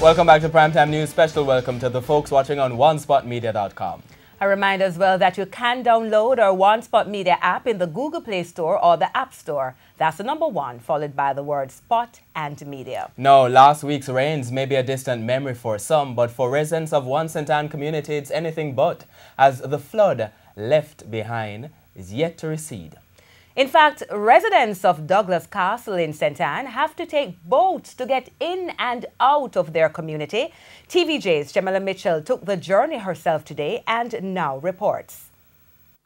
Welcome back to Primetime News. Special welcome to the folks watching on OneSpotMedia.com. A reminder as well that you can download our One Spot Media app in the Google Play Store or the App Store. That's the number 1, followed by the word Spot and Media. No, last week's rains may be a distant memory for some, but for residents of one St. Ann community, it's anything but, as the flood left behind is yet to recede. In fact, residents of Douglas Castle in St. Ann have to take boats to get in and out of their community. TVJ's Jamila Mitchell took the journey herself today and now reports.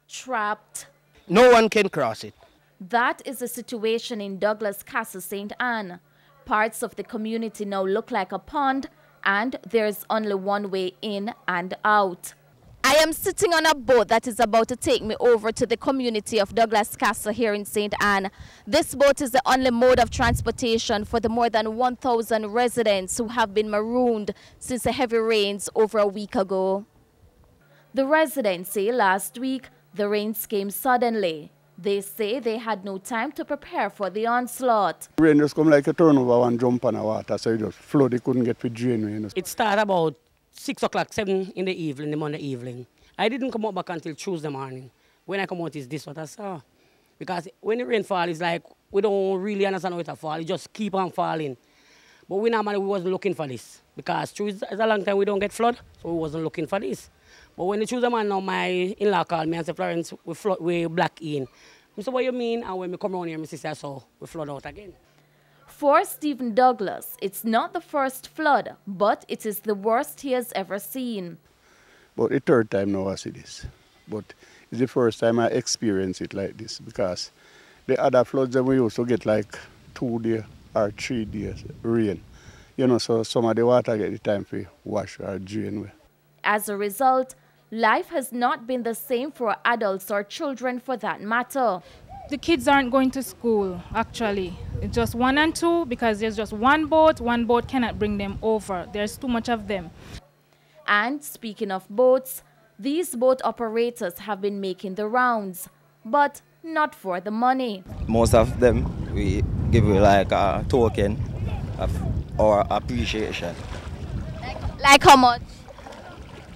Trapped. No one can cross it. That is the situation in Douglas Castle, St. Ann. Parts of the community now look like a pond, and there's only one way in and out. I am sitting on a boat that is about to take me over to the community of Douglas Castle here in St. Ann. This boat is the only mode of transportation for the more than 1,000 residents who have been marooned since the heavy rains over a week ago. The residents say last week the rains came suddenly. They say they had no time to prepare for the onslaught. Rain just come like a turnover and jump on the water, so it just flood. They couldn't get to drain. You know. It started about 6 o'clock, 7 in the evening, the Monday evening. I didn't come out back until Tuesday morning. When I come out, is this what I saw. Because when the rain falls, it's like we don't really understand how it fall. It just keep on falling. But we normally wasn't looking for this. Because it's a long time we don't get flood, so we wasn't looking for this. But when the Tuesday morning, now my in-law called me and said, Florence, we black in. I said, what you mean? And when we come around here, my sister saw we flood out again. For Stephen Douglas, it's not the first flood, but it is the worst he has ever seen. But the third time now I see this. But it's the first time I experience it like this, because the other floods that we used to get like 2 days or 3 days rain. You know, so some of the water get the time to wash or drain away. As a result, life has not been the same for adults or children for that matter. The kids aren't going to school, actually. It's just 1 and 2 because there's just one boat. One boat cannot bring them over. There's too much of them. And speaking of boats, these boat operators have been making the rounds, but not for the money. Most of them, we give you like a token of our appreciation. Like how much?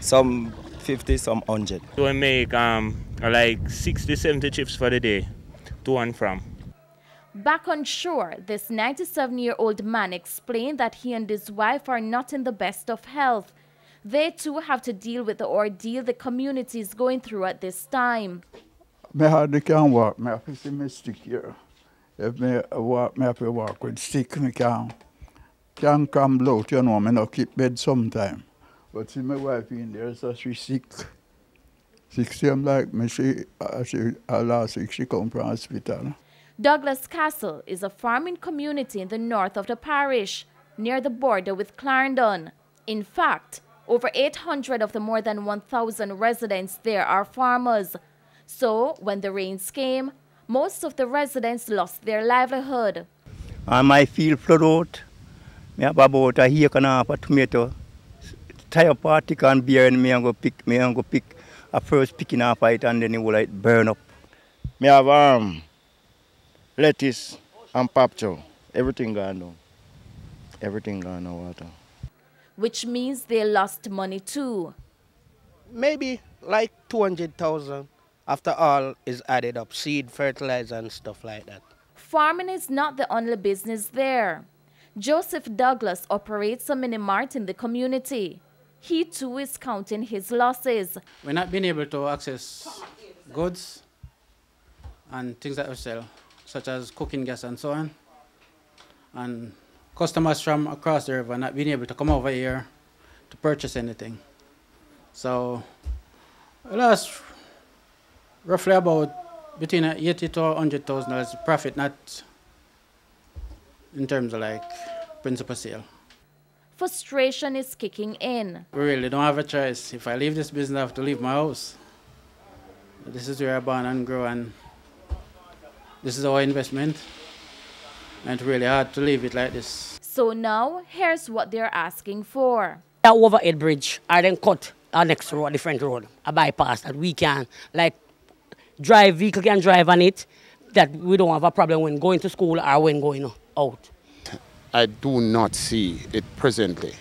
Some 50, some 100. So we make like 60, 70 trips for the day, to and from. Back on shore, this 97-year-old man explained that he and his wife are not in the best of health. They too have to deal with the ordeal the community is going through at this time. I hardly can walk. I have to see my stick here. If I walk, I have to walk with stick. I can't come out, you know. I not keep bed sometime. But see my wife in there, so she's sick. 60, I'm like me, last week she come from hospital. Douglas Castle is a farming community in the north of the parish, near the border with Clarendon. In fact, over 800 of the more than 1,000 residents there are farmers. So, when the rains came, most of the residents lost their livelihood. My field flood out. I have about a acre and a half of tomato. Tire party can bear and me and go pick a first picking off it and then it will like burn up. Me have lettuce and papcho. Everything gone down. Everything gone in water. Which means they lost money too. Maybe like 200,000 after all is added up, seed, fertilizer and stuff like that. Farming is not the only business there. Joseph Douglas operates a mini-mart in the community. He too is counting his losses. We're not being able to access goods and things that we sell, such as cooking gas and so on. And customers from across the river not being able to come over here to purchase anything. So we lost roughly about between $80,000 to $100,000 profit, not in terms of like principal sale. Frustration is kicking in. We really don't have a choice. If I leave this business, I have to leave my house. This is where I born and grow, and this is our investment. And it's really hard to leave it like this. So now, here's what they're asking for. That overhead bridge, I then cut our next road, the front road, a bypass that we can, like, vehicle can drive on it, that we don't have a problem when going to school or when going out. I do not see it presently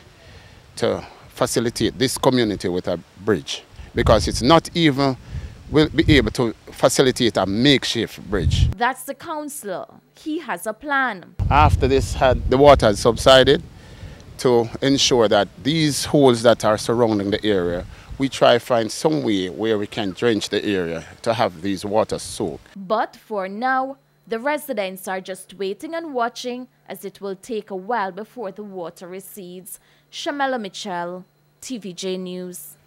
to facilitate this community with a bridge, because it's not even will be able to facilitate a makeshift bridge. That's the councillor. He has a plan. After the water had subsided, to ensure that these holes that are surrounding the area, we try to find some way where we can drench the area to have these waters soak. But for now, the residents are just waiting and watching, as it will take a while before the water recedes. Shamela Mitchell, TVJ News.